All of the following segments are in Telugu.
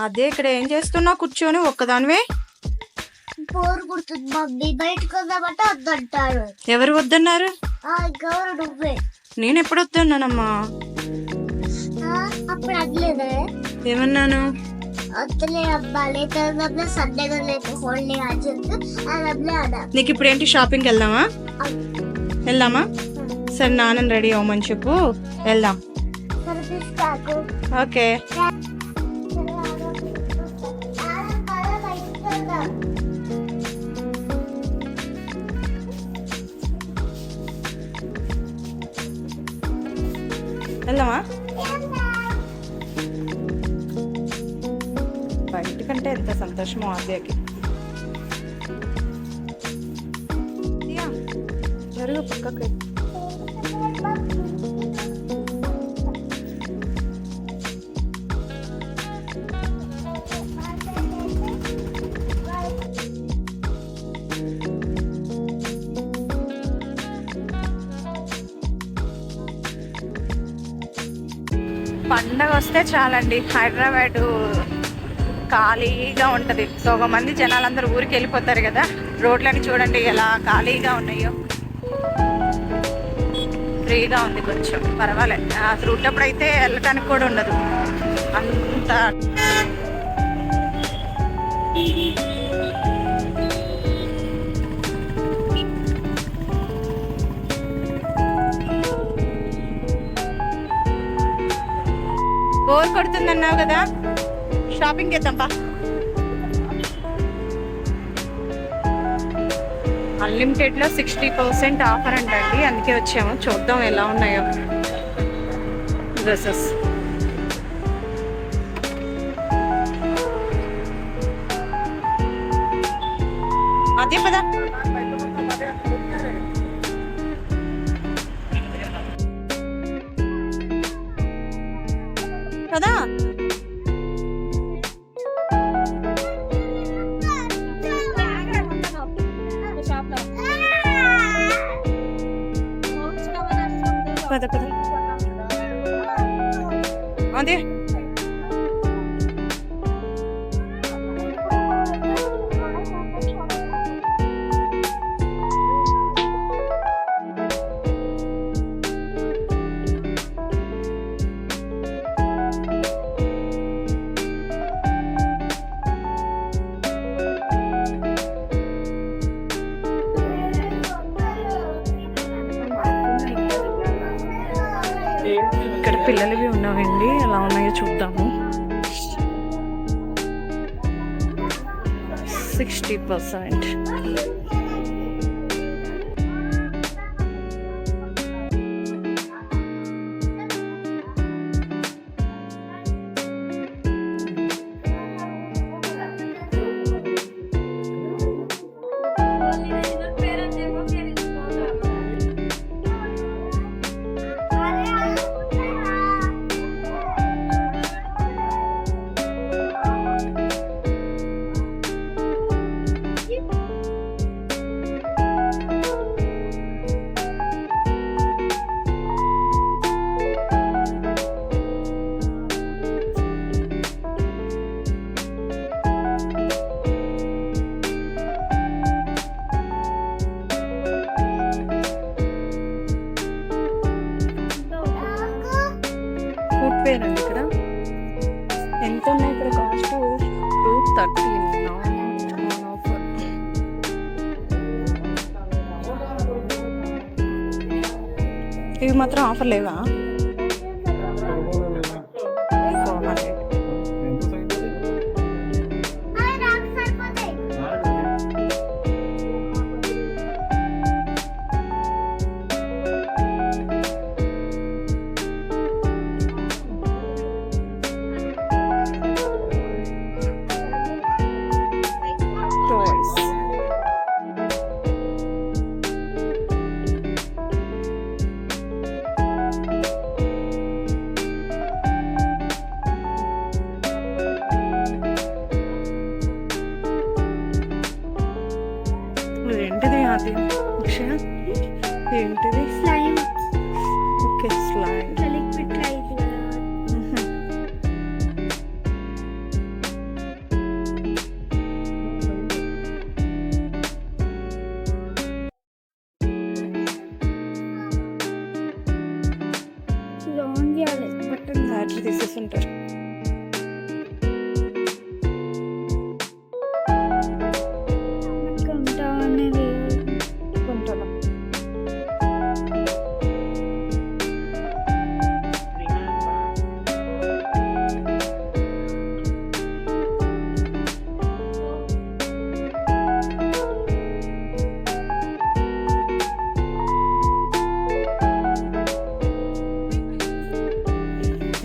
అదే ఇక్కడ ఏం చేస్తున్నావు కూర్చొని ఒక్కదానివే? బోర్ కుడుతుంది మమ్మీ, బయటకు వద్దామంటే వద్దంటారు. ఎవరు వద్దన్నారు? గౌరు నువ్వే. నేను ఎప్పుడు వద్దన్నానమ్మా? అప్పుడు అనలేదే. ఏమన్నాను? వద్దలే అబ్బా, లేకపోతే సండేగా లేదు హోల్డే అని చెప్తే అదే అదా. నీకు ఇప్పుడు ఏంటి, షాపింగ్కి వెళ్దామా? సరే నాన్న రెడీ అవ్వమని చెప్పు, వెళ్దాం. ఓకే. వెళ్దామా? బయటకంటే ఎంత సంతోషమో ఆద్యకి. జరుగు పక్కకి. పండగ వస్తే చాలండి, హైదరాబాదు ఖాళీగా ఉంటుంది. సగం మంది జనాలందరూ ఊరికి వెళ్ళిపోతారు కదా. రోడ్లన్నీ చూడండి ఎలా ఖాళీగా ఉన్నాయో. ఫ్రీగా ఉంది, కొంచెం పర్వాలేదు. అసలు ఉట్టప్పుడు అయితే వెళ్ళటానికి కూడా ఉండదు అంత. బోర్ కొడుతుంది అన్నావు కదా, షాపింగ్ చేద్దాంపా. అన్లిమిటెడ్లో 60% ఆఫర్ అంటండి, అందుకే వచ్చాము. చూద్దాం ఎలా ఉన్నాయో డ్రెస్సెస్. అదే పదా. కదా పద పద. అదే ఇక్కడ పిల్లలవి ఉన్నాయండి, ఎలా ఉన్నాయో చూద్దాము. 60%. ఫుట్వేర్ అండి. ఇక్కడ ఎంత ఉన్నాయి ఇక్కడ కాస్ట్? 230 ఆఫర్. ఇవి మాత్రం ఆఫర్ లేవా? 400. ఏంటిది అది అక్షయ? ఏంటిది? స్లైమ్. Okay, slime. లిక్విడ్ చేస్తుంటారు.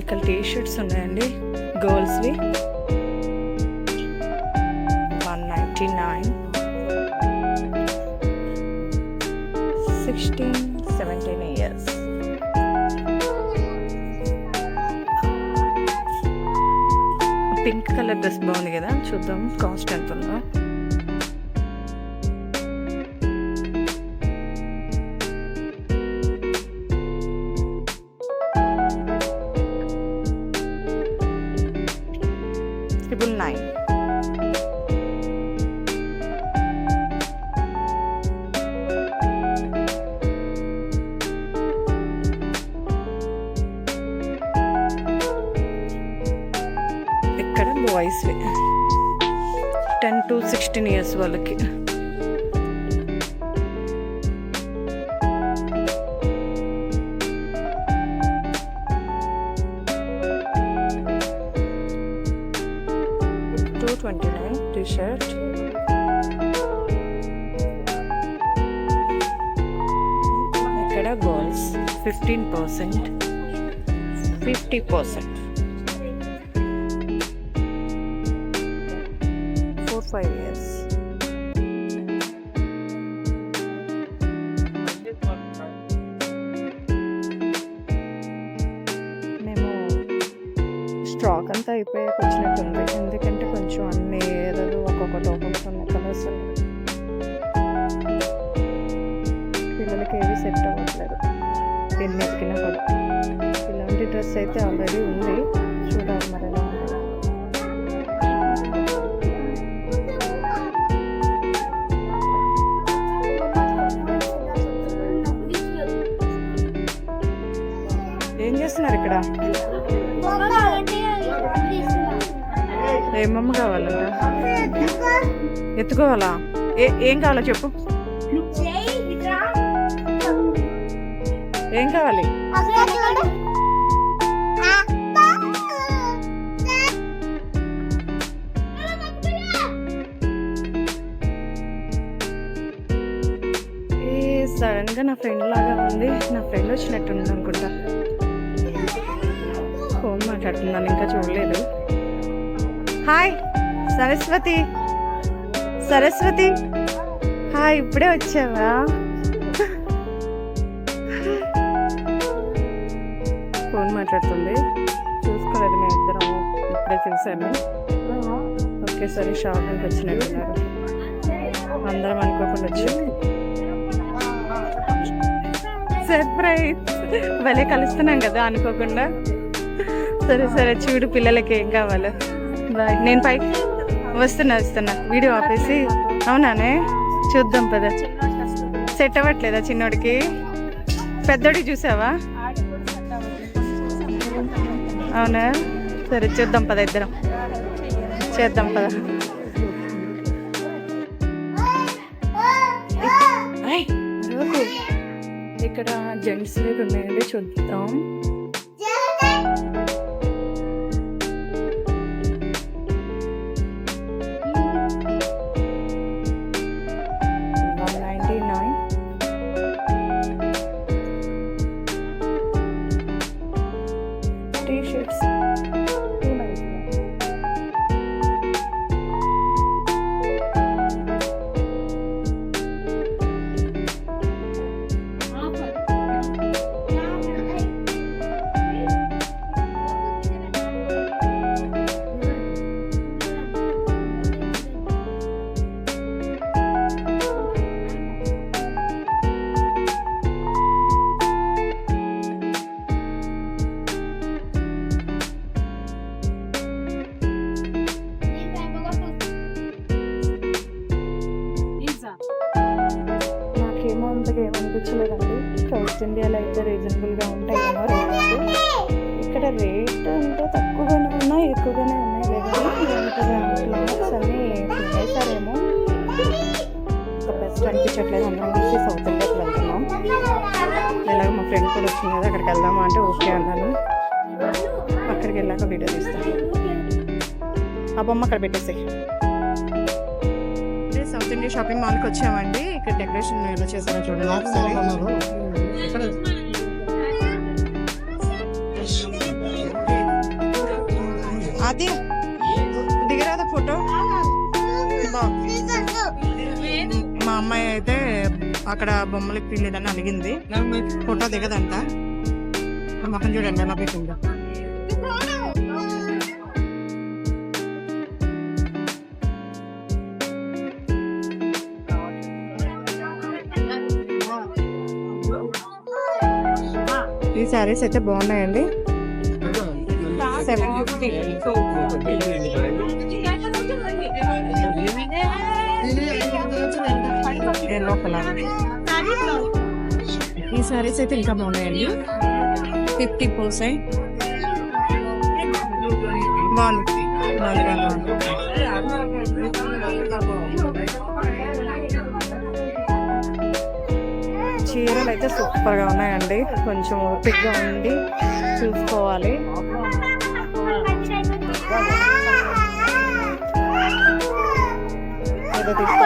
ఇక్కడ టీ షర్ట్స్ ఉన్నాయండి గర్ల్స్వి 199 16-17 years. పింక్ కలర్ డ్రెస్ బాగుంది కదా, చూద్దాం కాస్ట్ ఎంత ఉందో. $999. ఇక్కడ బాయ్స్ 10 to 16 years వాళ్ళకి. $229 t-shirt. ఇక్కడ గర్ల్స్ 15%, 50%. 4-5 years. మేము స్టాక్ అంతా అయిపోయాక వచ్చినట్టుంది, ఎందుకంటే కొంచెం అన్ని ఏదో ఒక్కొక్కటి ఉన్న కలర్స్ పిల్లలకి ఏవి సెట్ అవ్వట్లేదు ఎన్ని ఎక్కినా కూడా. ఇలాంటి డ్రెస్ అయితే ఆల్రెడీ ఉంది, చూడాలి మరి ఎలా ఉంది. ఏం చేస్తున్నారు ఇక్కడ? ఏమమ్మ కావాలంట? ఎత్తుకోవాలా? ఏం కావాలో చెప్పు. ఏం కావాలి? సడన్ గా నా ఫ్రెండ్ లాగా ఉంది, నా ఫ్రెండ్ వచ్చినట్టుంది అనుకుంటా. ఫోన్ మాట్లాడుతున్నాను, ఇంకా చూడలేదు. హాయ్ సరస్వతి. సరస్వతి హాయ్, ఇప్పుడే వచ్చావా? ఫోన్ మాట్లాడుతుంది, చూసుకోలేదు మేము ఇద్దరం, ఇప్పుడే చూసాను. ఒకేసారి షాపింగ్కి వచ్చినట్టున్నారు, అందరం అనుకోకుండా వచ్చి. సర్ప్రైజ్, భలే కలుస్తున్నాం కదా అనుకోకుండా. సరే సరే చూడు పిల్లలకి ఏం కావాలో. బాయ్, నేను పైకి వస్తున్నా వీడియో ఆపేసి. అవునానే, చూద్దాం పద. సెట్ అవ్వట్లేదా చిన్నోడికి? పెద్దోడికి చూసావా? అవునా, సరే చూద్దాం పద, ఇద్దరం చేద్దాం పద. ఇక్కడ జెంట్స్ వేర్ ఉన్నాయండి, చూద్దాం. T-shirts $299. నాకేమో అంతగా ఏమనిపించలేదండి. సౌత్ ఇండియాలో అయితే రీజనబుల్గా ఉంటాయేమో రేట్స్. ఇక్కడ రేట్ అంతా తక్కువ ఎక్కువగానే ఉన్నాయి లేదా అన్నీ వేసారేమో. ఇంకా బెస్ట్ అనిపించట్లేదు. అందరం కలిసి సౌత్ ఇండియాకి వెళ్తున్నాం. ఇలాగ మా ఫ్రెండ్ కూడా వచ్చింది కదా, అక్కడికి వెళ్దామా అంటే ఓకే అన్నాను. అక్కడికి వెళ్ళాక వీడియో తీస్తాను. ఆ బొమ్మ అక్కడ పెట్టేసాయి. సౌత్ ఇండియా షాపింగ్ మాల్కి వచ్చామండి. ఇక్కడ డెకరేషన్ ఎలా చేశారో చూడండి ఒకసారి. అది దిగరాదా ఫోటో? మా అమ్మాయి అయితే అక్కడ బొమ్మలకి పిల్లేదని అడిగింది. ఫోటో దిగదంట. మొహం చూడండి ఎలా పెట్టిందో. ఈ శారీస్ అయితే బాగున్నాయండి. 750. Yellow colour. ఈ శారీస్ అయితే ఇంకా బాగున్నాయండి. 50 పోసాయి. బాగుంది. చీరలు అయితే సూపర్గా ఉన్నాయండి. కొంచెం ఓపిక్గా ఉండి చూసుకోవాలి. కిడ్స్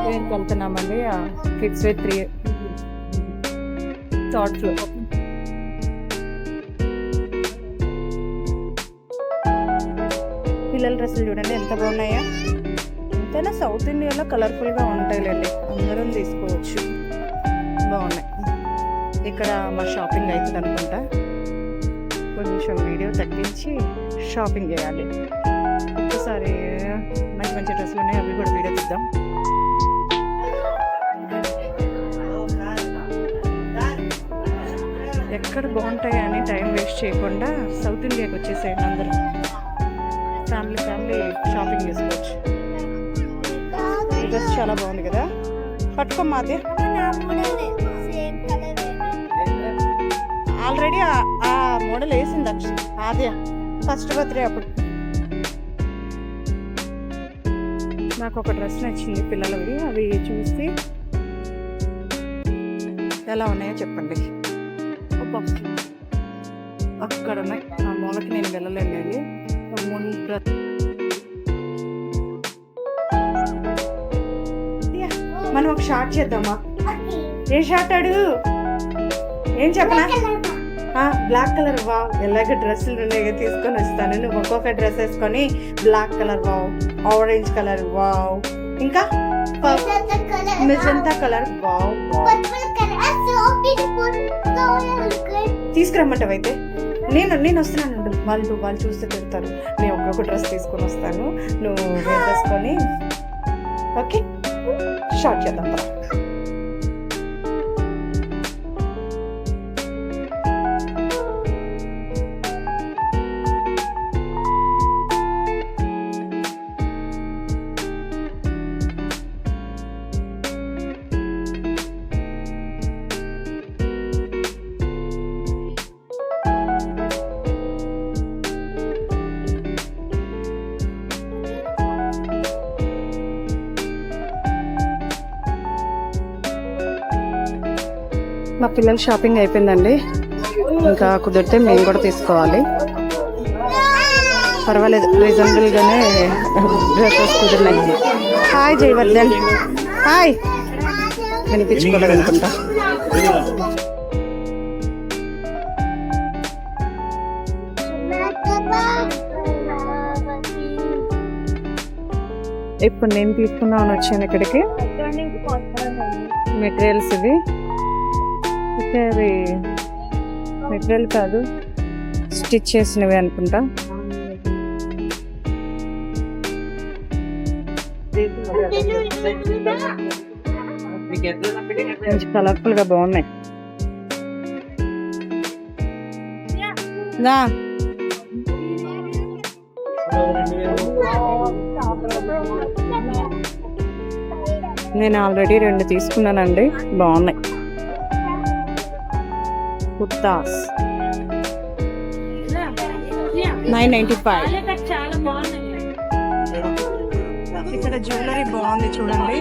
వేర్కి వెళ్తున్నామండి. Kids wear 3 third floor. పిల్లల డ్రెస్సులు చూడండి ఎంత బాగున్నాయా. ఎంతైనా సౌత్ ఇండియాలో కలర్ఫుల్గా ఉంటాయిలేండి, అందరం తీసుకోవచ్చు. బాగున్నాయి. ఇక్కడ మా షాపింగ్ అవుతుంది అనుకుంటా. కొంచెం వీడియో తగ్గించి షాపింగ్ చేయాలి. ఒకసారి మంచి మంచి డ్రెస్సులు ఉన్నాయి, అవి కూడా వీడియో తీద్దాం. ఎక్కడ బాగుంటాయి అని టైం వేస్ట్ చేయకుండా సౌత్ ఇండియాకి వచ్చేసేయండి. అందరూ ఫ్యామిలీ షాపింగ్ చేసుకోవచ్చు. ఈ డ్రెస్ చాలా బాగుంది కదా, పట్టుకోమ్మా. అది ఆల్రెడీ ఆ మోడల్ వేసింది అదే ఫస్ట్ బర్త్డే అప్పుడు. నాకు ఒక డ్రెస్ నచ్చింది పిల్లలవి. అవి చూసి ఎలా ఉన్నాయో చెప్పండి. అక్కడ ఉన్నాయి. ఆ మూలకి నేను వెళ్ళలేండి. మనం ఒక షార్ట్ చేద్దామా? ఏ షార్ట్ అడుగు? ఏం చెప్పనా? Black colour. వావ్, ఎలాగ డ్రెస్సులు ఉన్నాయి తీసుకొని వస్తాను. నువ్వు ఒక్కొక్క డ్రెస్ వేసుకొని black colour wow, orange colour wow, ఇంకా మెజంతా కలర్ వావ్. తీసుకురమ్మంటావైతే నేను వస్తున్నాను. వాళ్ళు చూస్తే పెడతారు. నేను ఒక్కొక్క డ్రెస్ తీసుకొని వస్తాను, నువ్వు వేసుకొని. ఓకే, షార్ట్ చేద్దాం. మా పిల్లల షాపింగ్ అయిపోయిందండి. ఇంకా కుదిరితే మేము కూడా తీసుకోవాలి. పర్వాలేదు, రీజనబుల్గానే డ్రెస్సెస్ కుదిరినాయి. హాయ్ జయవర్ధన్. హాయ్. వినిపించుకోలేదు అనుకుంటా. ఇప్పుడు నేను తీసుకున్నాను వచ్చాను ఇక్కడికి. మెటీరియల్స్ ఇవి. అవి మెటీరియల్ కాదు, స్టిచ్ చేసినవి అనుకుంటా. కొంచెం కలర్ఫుల్ గా బాగున్నాయి. నేను ఆల్రెడీ 2 తీసుకున్నానండి, బాగున్నాయి. కుర్తాస్ 995. చాలా బాగుంది. ఇక్కడ జ్యువెలరీ బాగుంది చూడండి.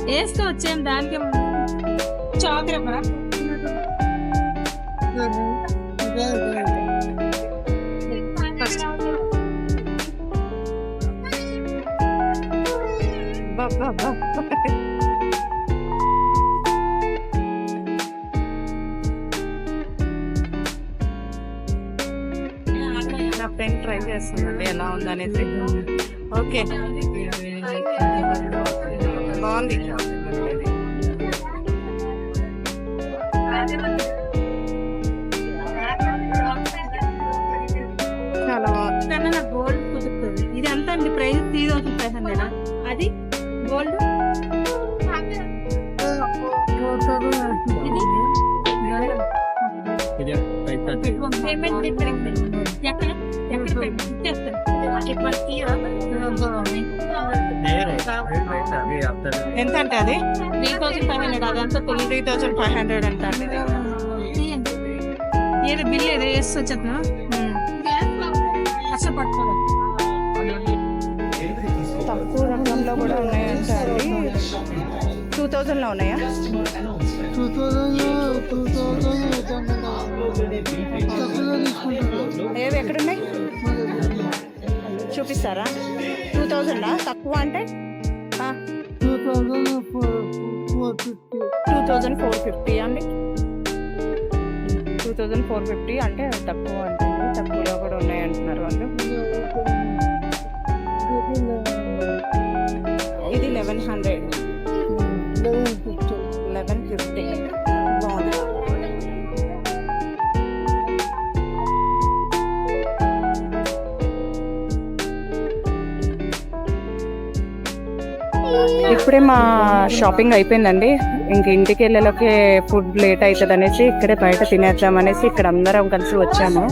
వేసుకోవచ్చేం దానికి చాక్లెట్ నా ఫ్రెండ్ ట్రై చేస్తుందండి ఎలా ఉందనేసి. ఓకే బాగుంది. చాలా బాగుంది. కన్నా నాకు గోల్డ్ కుదురుతుంది. ఇది ఎంత అండి ప్రైస్? 3500. అది గోల్డ్ పేమెంట్ డిఫరెంట్. ఎక్కడ ఎక్కడ ఇచ్చేస్తాను. ఎంత అంటే అది 3500. అదంతా 3500 అంట అండి ఇది. ఏదో బిల్ ఏదో వేసి వచ్చేస్తున్నా అసలు పట్టుకోవాలి. తక్కువ రకంలో కూడా ఉన్నాయంట అండి. 2000లో ఉన్నాయా? ఏవి ఎక్కడున్నాయి చూపిస్తారా? 2000లా? తక్కువ అంటే 2450 అండి. 2450 అంటే తక్కువ అంటే తక్కువలో కూడా ఉన్నాయి అంటున్నారు వాళ్ళు. ఇది 1100. 1150 బాగుంది. ఇప్పుడే మా షాపింగ్ అయిపోయిందండి. ఇంక ఇంటికి వెళ్ళేలోకి ఫుడ్ లేట్ అవుతుంది అనేసి ఇక్కడే బయట తినేద్దాం అనేసి ఇక్కడ అందరం కలిసి వచ్చాము.